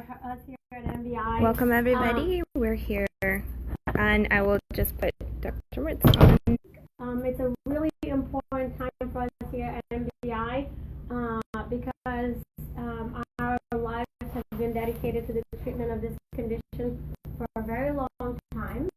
us here at MBI. Welcome everybody. We're here, and I will just put Dr. Ritz on. It's a really important time for us here at MBI because our lives have been dedicated to the treatment of this condition for a very long time.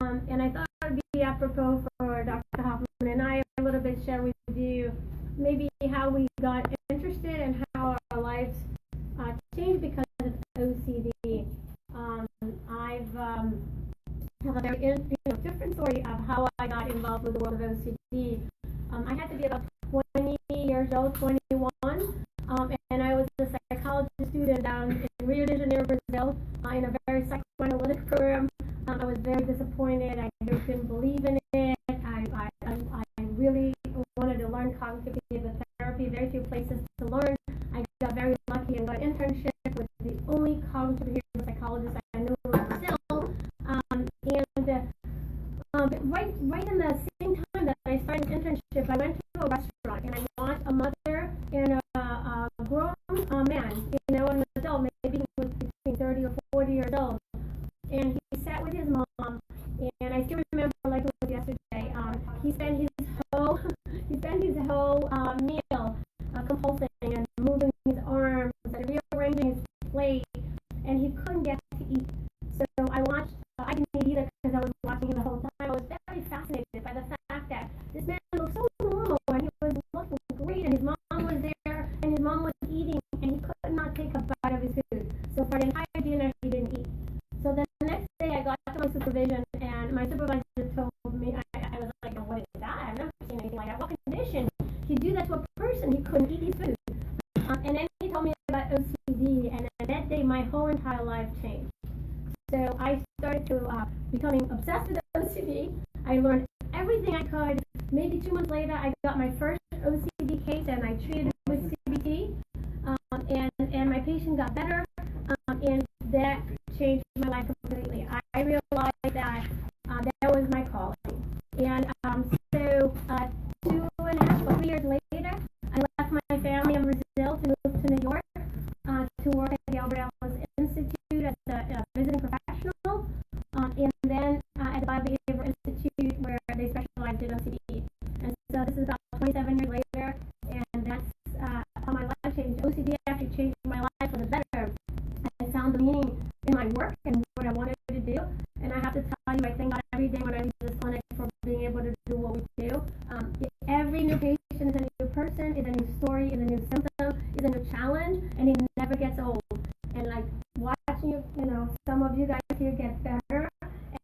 And I thought it would be apropos for Dr. Hoffman and I a little bit share with you maybe how we got interested and how our lives changed because of OCD. I have a very different story of how I got involved with the world of OCD. I had to be about 20 years old, 21, and I was a psychology student down in Rio de Janeiro, Brazil, in a very psychoanalytic program. I was very disappointed. I couldn't believe in it. I really wanted to learn cognitive behavioral therapy. Very few places to learn. I got very lucky and got an internship with the only cognitive behavioral psychologist I knew in Brazil. Right in the same time that I started this internship, I went to a restaurant and I watched a mother and a grown man, an adult, maybe he was between 30 or 40 years old, and he sat with his mom, and I still remember like it was yesterday. He spent his whole meal compulsing and moving his arms and rearranging his plate, and he couldn't get to eat. So I watched. I didn't eat either because I was watching him the whole time. I was very fascinated by the fact that this man looked so normal and he was looking great, and his mom was there, and his mom was eating, and he could not take a bite of his food. So for the entire dinner, he didn't eat. So the next day, I got to my supervision, and my supervisor told me, I was like, what is that? I've never seen anything like that. What condition? He'd do that to a person. He couldn't eat his food. And then he told me about OCD, and that day, my whole entire life changed. So I started to becoming obsessed with OCD. I learned everything I could. Maybe 2 months later, I got my first OCD case, and I treated it with CBT. And my patient got better, and that changed my life completely. I realized that that was my calling. And so 2.5 or 3 years later, I left my family in Brazil to move to New York to work at the Albert Ellis Institute as a visiting professional, and then at the Biobehavioral Institute where they specialize in OCD. And so this is about 27 years later, and that's how my life changed. OCD actually changed my life for the better. I found the meaning in my work and what I wanted to do, and I have to tell you, I thank God every day when I leave this clinic for being able to do what we do. Every new patient is a new person, is a new story, is a new symptom, is a new challenge, and it never gets old. And like watching some of you guys here get better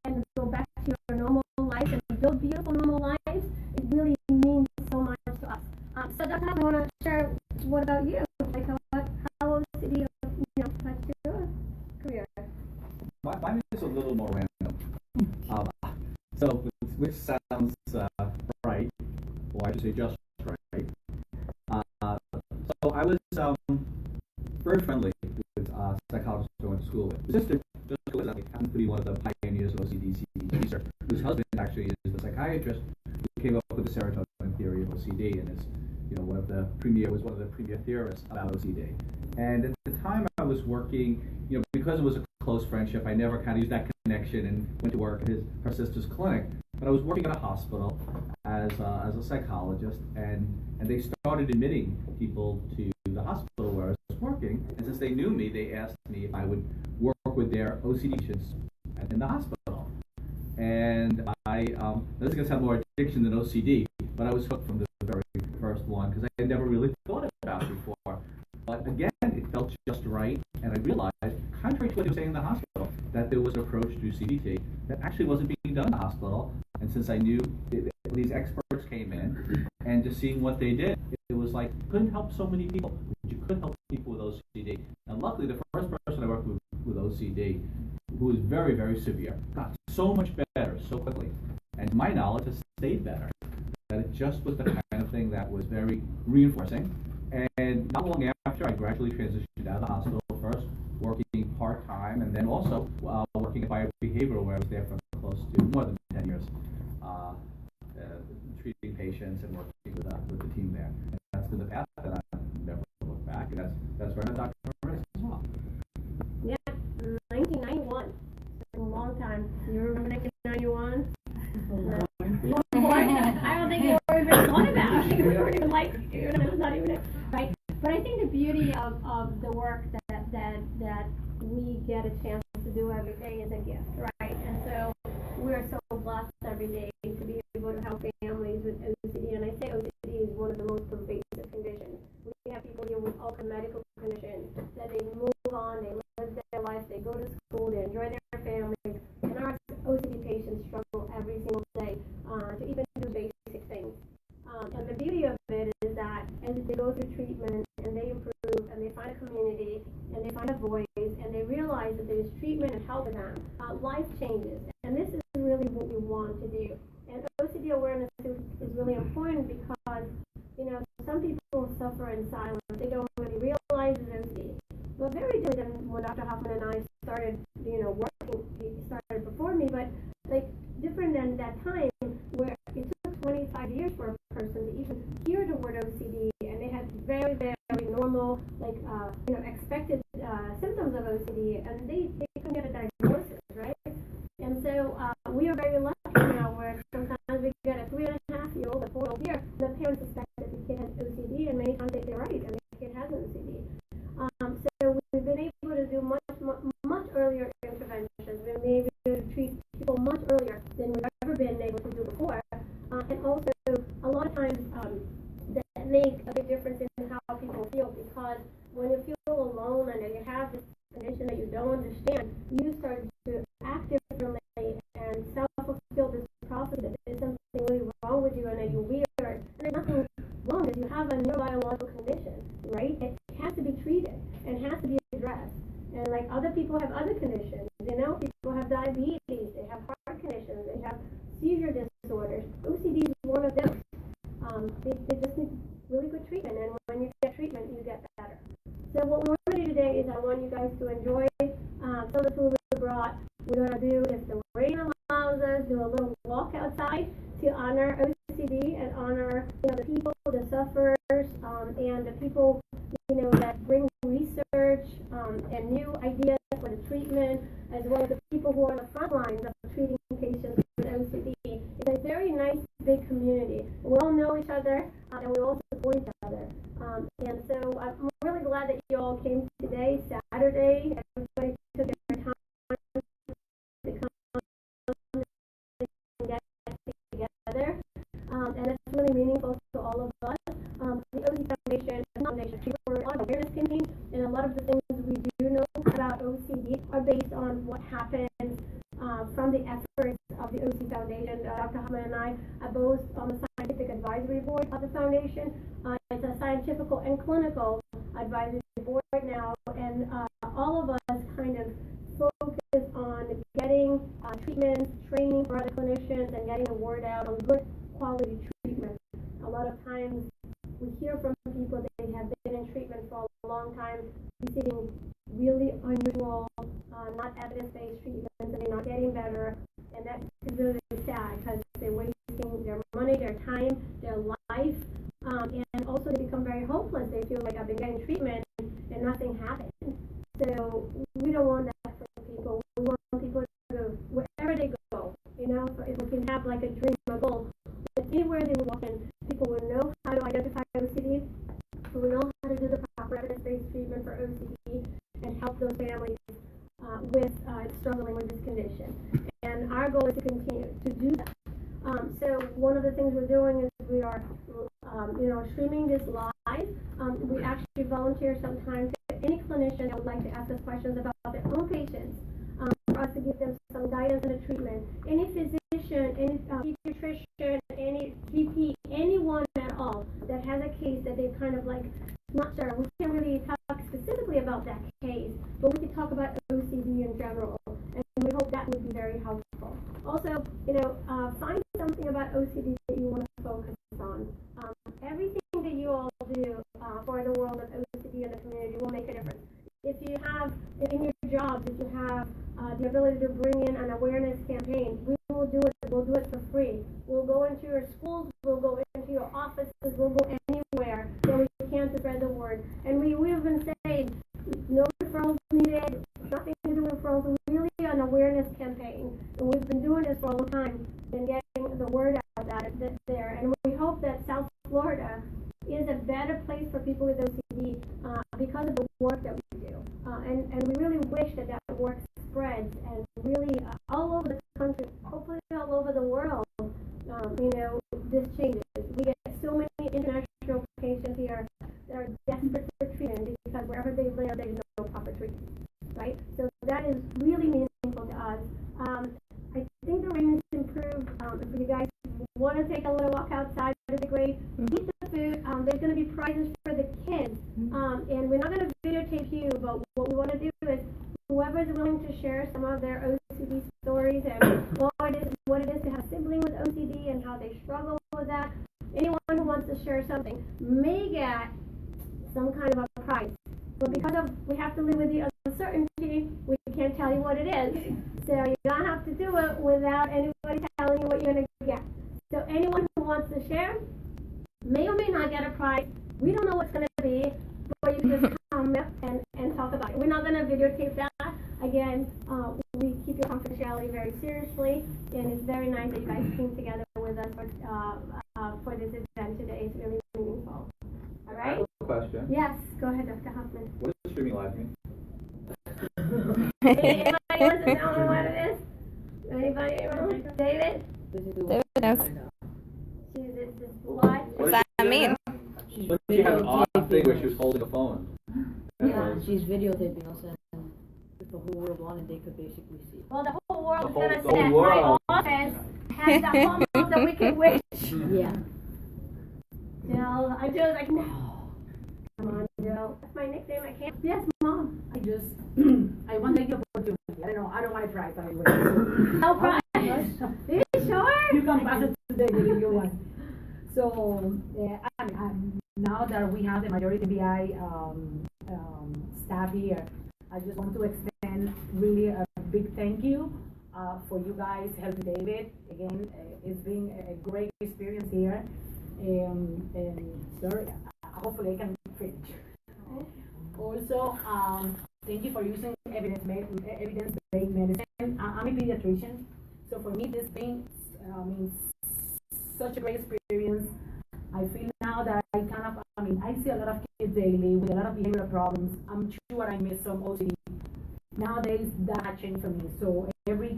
and go back to your normal life and build beautiful normal lives, it really means so much to us. So Dr. Hoffman, I want to share, what about you? Like how OCD touched your career? Mine is a little more random. Which sounds right, or I should say just right. So I was very friendly with psychologists I went to school with. My sister just happens to be one of the pioneers of OCD research, whose husband actually is the psychiatrist who came up with the serotonin theory of OCD, and is one of the premier theorists about OCD. And at the time I was working, because it was a close friendship, I never kind of used that connection and went to work at her sister's clinic. But I was working at a hospital as a psychologist, and they started admitting people to the hospital where I was working. And since they knew me, they asked me if I would work with their OCD patients in the hospital. And this is going to sound more addiction than OCD, but I was hooked from the very first one because I had never really thought about it before. But again, it felt just right, and I realized, contrary to what they were saying in the hospital, that there was an approach to CBT that actually wasn't being done in the hospital. And since I knew these experts came in, and just seeing what they did, it was like, you couldn't help so many people, but you could help people with OCD. And luckily, the first person I worked with OCD, who was very, very severe, got so much better so quickly. And to my knowledge, has stayed better. That it just was the kind of thing that was very reinforcing. And not long after, I gradually transitioned out of the hospital, first working part-time, and then also working at Biobehavioral, where I was there for close to more than 10 years, treating patients and working with the team there. And that's been the path that I've never looked back, and that's where I'm a doctor as well. the work that we get a chance to do every day is a gift, right? And so we're so blessed every day to be able to help families with OCD. And I say OCD is one of the most pervasive conditions. We have people here with all kinds of medical conditions that they move on, they live their life, they go to school, they enjoy their families. And our OCD patients struggle every single day to even do basic things. And the beauty of it is that as they go through treatment and they improve and they find a community and they find a voice and they realize that there's treatment and help for them, life changes. And this is really what we want to do. And OCD awareness is really important because, you know, some people suffer in silence. They don't really realize it's OCD. But very different than when Dr. Hoffman and I started, you know, working. He started before me, but like different than that time where it took 25 years for a person to even hear the word OCD, and they had very, very normal, like, you know, expected symptoms of OCD, and they couldn't get a diagnosis, right? And so we are very lucky now where sometimes we get a 3.5-year-old, a 4-year-old here, the parents suspect that the kid has OCD, and many times they're right, and the kid has OCD. So we've been able to do much earlier interventions. We've been able to treat people much earlier than we've ever been able to do before. And also, a lot of times that make a big difference in how people feel, because when you feel alone and you have this condition that you don't understand, you start to act differently and self-fulfill this prophecy that there's something really wrong with you and that you're weird. And there's nothing wrong with you have a neurobiological condition, right? It has to be treated and has to be addressed. And like other people have other conditions, you know, people have diabetes, they have heart conditions, they have seizure disorders. OCD is one of those. They just need really good treatment, and when you get treatment, you get better. So what we want to do today is I want you guys to enjoy some of the food we brought. We're going to do, if the rain allows us, do a little walk outside to honor OCD and honor, you know, the people, the sufferers, and the people, you know, that bring research and new ideas for the treatment, as well as the people who are on the front lines of treating patients with OCD. It's a very nice, big community. We all know each other, and we all support each other. And so I'm really glad that you all came today, Saturday. Everybody took their time to come and get together. And it's really meaningful to all of us. The OCD Foundation is a foundation for a lot of awareness campaigns, and a lot of the things we do know about OCD are based on what happens from the efforts of the OCD Foundation. Dr. Hoffman and I are both on the scientific advisory board of the foundation. It's a scientific and clinical advisory board now, and all of us kind of focus on getting treatments, training for other clinicians, and getting the word out on good quality treatment. A lot of times we hear from people that they have been in treatment for a long time, receiving really unusual, not evidence-based treatments, and they're not getting better, and that is really sad because they're wasting their money, their time, their life, and also they become very hopeless. They feel like I've been getting treatment and nothing happened. So we don't want that for people. We want people to go wherever they go, you know, if we can have like a dream, a goal, that anywhere they walk in, people will know how to identify OCD, will know how to do the proper evidence-based treatment for OCD, and help those families with struggling with this condition. And our goal is to continue to do that. So one of the things we're doing is we are, you know, streaming this live. We actually volunteer sometimes to any clinician that would like to ask us questions about their own patients, for us to give them some guidance in the treatment. Any physician, any pediatrician, any GP, anyone at all that has a case that they've kind of like not sure. We can't really talk specifically about that case, but we can talk about OCD in general, and we hope that would be very helpful. Also, you know, find something about OCD that you want to focus on. Everything that you all do for the world of OCD and the community will make a difference. If you have, in your jobs, if you have the ability to bring in an awareness campaign, we will do it. We'll do it for free. We'll go into your schools. We'll go into your offices. We'll go anywhere that we can to spread the word. And we have been saying, no referrals needed, nothing to do with referrals, really an awareness campaign. And we've been doing this for a long time and getting the word out about it there. And we hope that South Florida is a better place for people with OCD because of the work that and we really wish that that work spreads and really all over the country, hopefully all over the world. This changes. We get so many international patients here that are desperate for treatment because wherever they live, there's no proper treatment, right? So that is really meaningful to us. I think the rain has improved. If you guys want to take a little walk outside, it'd be great. Eat the food. There's going to be prizes for the kids. And we're not going to videotape you, but what we want to do is whoever is willing to share some of their OCD stories and what it is to have a sibling with OCD and how they struggle with that. Anyone who wants to share something may get some kind of a prize. But because we have to live with the uncertainty, we can't tell you what it is. So you're going to have to do it without anybody telling you what you're going to get. So anyone who wants to share may or may not get a prize. We don't know what's going to be, but you can just come and talk about it. We're not going to videotape that. Again, we keep your confidentiality very seriously, and it's very nice that you guys came together with us for this event today. It's really meaningful. All right? I have a question. Yes, go ahead, Dr. Hoffman. What does streaming live mean? Anybody wants to tell me what it is? Anybody? David? David knows. This is what? What does that mean? She had an odd thing where she was holding a phone. Yeah, she's videotaping us, and if the whole world wanted, they could basically see. Well, the whole world's The whole- going to the say that whole my world. office has the hormones that we can wish. Yeah. Jill, I'm just like, no. Come on, Jill. That's my nickname. I can't. Yes, Mom. I want to take the opportunity. I don't want to try, by the way. No prize. Are you sure? You can pass it today if you want. So, now that we have the majority BI staff here, I just want to extend really a big thank you for you guys helping David. Again, it's been a great experience here. And sorry, hopefully I can finish. Also, thank you for using evidence-based medicine. I'm a pediatrician, so for me this being such a great experience. I feel now that I see a lot of kids daily with a lot of behavioral problems. I'm sure I miss some OCD. Nowadays that changed for me. So every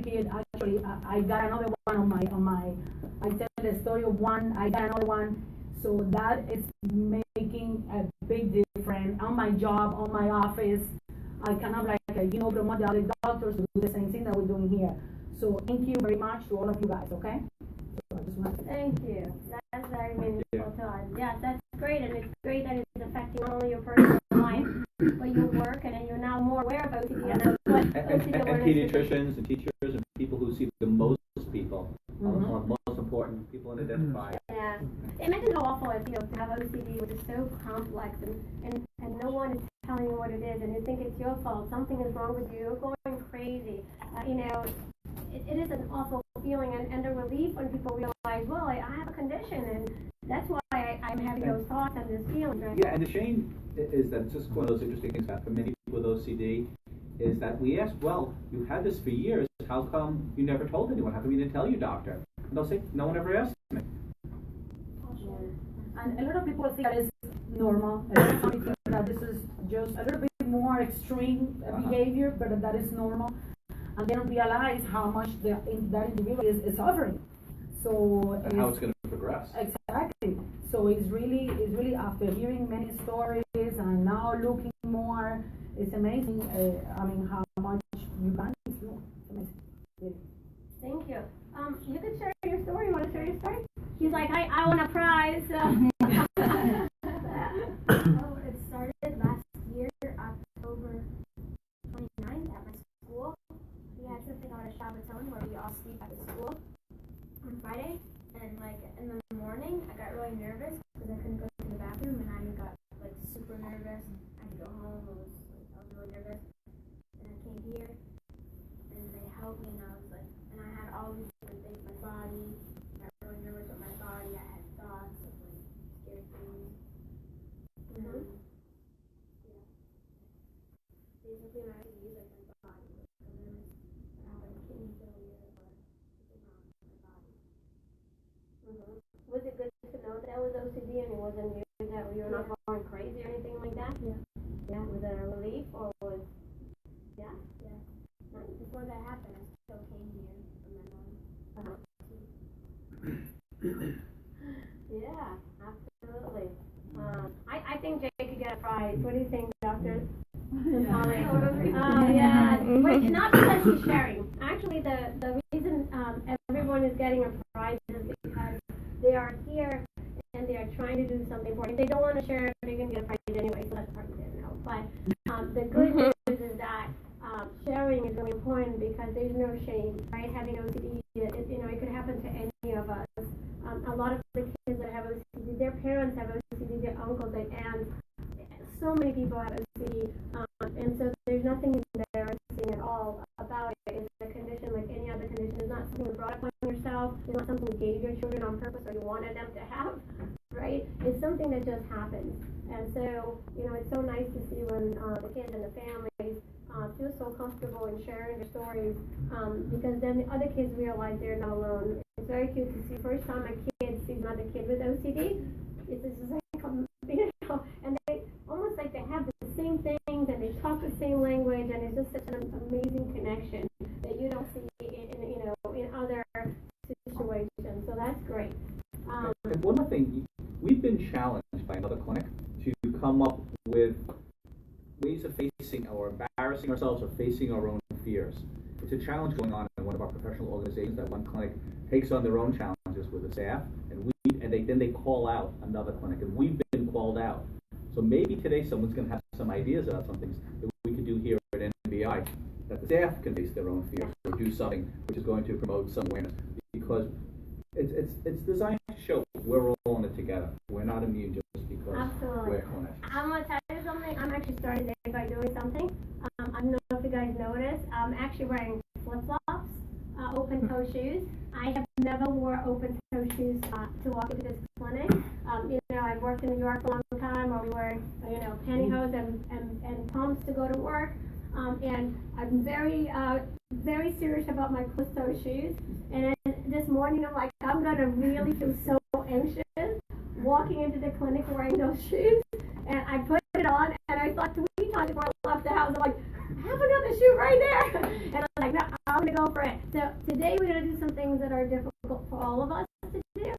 kid, actually, I got another one on my. I tell the story of one. I got another one. So that is making a big difference on my job, on my office. I kind of promote the other doctors to do the same thing that we're doing here. So thank you very much to all of you guys. Okay. So I just want to Thank you. That's very meaningful to us. Yeah, that's great, and it's great that it's affecting not only your personal life, but your work, and then you're now more aware of OCD and what OCD And awareness is. pediatricians and teachers and people who see the most people are the most important people to identify. Yeah. Imagine how awful it feels to have OCD, which is so complex, and no one is telling you what it is, and you think it's your fault. Something is wrong with you. You're going crazy. It is an awful feeling, and the relief when people realize, well, I have a condition, and that's why I'm having those thoughts and this feeling. Right? Yeah, and the shame is that it's just one of those interesting things that for many people with OCD is that we ask, well, you've had this for years. How come you never told anyone? How come you didn't tell your doctor? And they'll say, no one ever asked me. And a lot of people think that is normal. A lot of people think that this is just a little bit more extreme behavior, but that is normal. And they don't realize how much that individual is suffering. So And how it's going to progress. Exactly. So it's really after hearing many stories and now looking more, it's amazing. How much you can do. It's amazing. Really. Thank you. You could share your story. You want to share your story? He's like, I want a prize. It started last year, October 29th at my school. We had something called a Shabbaton where we all sleep at the school on Friday. And in the morning, I got really nervous because I couldn't go to the bathroom, and I got super nervous. I had to go home. I was really nervous. And I came here, and they helped me, and I had all these different things in my body. I got really nervous with my body. I had thoughts of scary things. And yeah. Basically, my ICD is my body. I have kidney failure or something wrong with my body. Was it good to know that was OCD and it wasn't you, that you were not going crazy or anything like that? Yeah. Yeah. Was it a relief or was before that happened, I still came here for my mom. Yeah, absolutely. I think Jay could get a prize. What do you think, Doctor? Yeah, but not because he's sharing. Actually, the reason everyone is getting a prize is because they are here and they are trying to do something for it. If they don't want to share, they're going to get a prize anyway, so that's the part you didn't know. But the good news is that sharing is really important because there's no shame, right? Having OCD, it could happen to any of us. A lot of the kids that have OCD, their parents have OCD, their uncles, their aunts. So many people have OCD, and so there's nothing embarrassing at all about it. It's a condition like any other condition. It's not something you brought upon yourself. It's not something you gave your children on purpose or you wanted them to have, right? It's something that just happens. And so, it's so nice to see when the kids and the families feel so comfortable in sharing their stories, because then the other kids realize they're not alone. It's very cute to see. First time a kid sees another kid with OCD, it's just like, and they almost like they have the same things and they talk the same language, and it's just such an amazing connection that you don't see in other situations. So that's great. And one more thing, we've been challenged by another clinic to come up with ways of facing or embarrassing ourselves or facing our own fears. It's a challenge going on in one of our professional organizations that one clinic takes on their own challenges with the staff, and they call out another clinic, and we've been called out. So maybe today someone's going to have some ideas about some things that we could do here at NBI, that the staff can face their own fears or do something which is going to promote some awareness, because it's designed to show we're all in it together. We're not immune just because we're clinicians. I'm going to tell you something. I'm actually starting today by doing something. I don't know if you guys noticed. I'm actually wearing flip-flops, open-toe shoes. I have never wore open-toe shoes to walk into this clinic. I've worked in New York for a long time where we wear, pantyhose and pumps to go to work. And I'm very, very serious about my closed-toe shoes. And this morning I'm like, I'm going to really feel so anxious walking into the clinic wearing those shoes. And I put it on, and I thought 3 times before I left the house, I'm like, I have another shoe right there. And I'm like, no, I'm going to go for it. So today we're going to do some things that are difficult for all of us to do.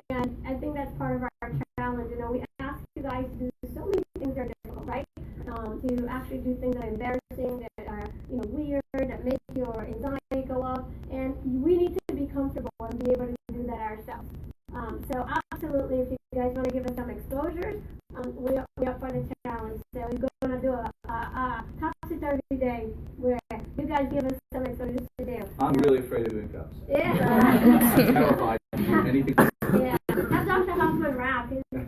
And I think that's part of our challenge. We ask you guys to do so many things that are difficult, right? To actually do things that are embarrassing, that are weird, that make your anxiety go up, and we need to be comfortable and be able to do that ourselves. So absolutely, if you guys want to give us some exposures, we are for the challenge. So we're going to do a Topsy-Turvy day where you guys give us some exposures to do. I'm really afraid of doing cups. Yeah. I'm terrified to do anything. Yeah. Have Dr. Hoffman rap. He's good.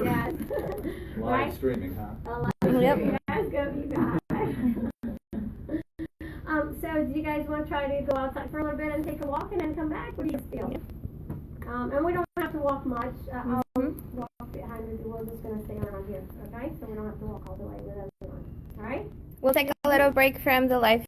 Yes. Live streaming, huh? Yep. That's good, you guys. So do you guys want to try to go outside for a little bit and take a walk and then come back? What do you feel? And we don't have to walk much. I'll walk behind you. We're just going to stay around here, okay? So we don't have to walk all the way with everyone. All right? We'll take a little break from the live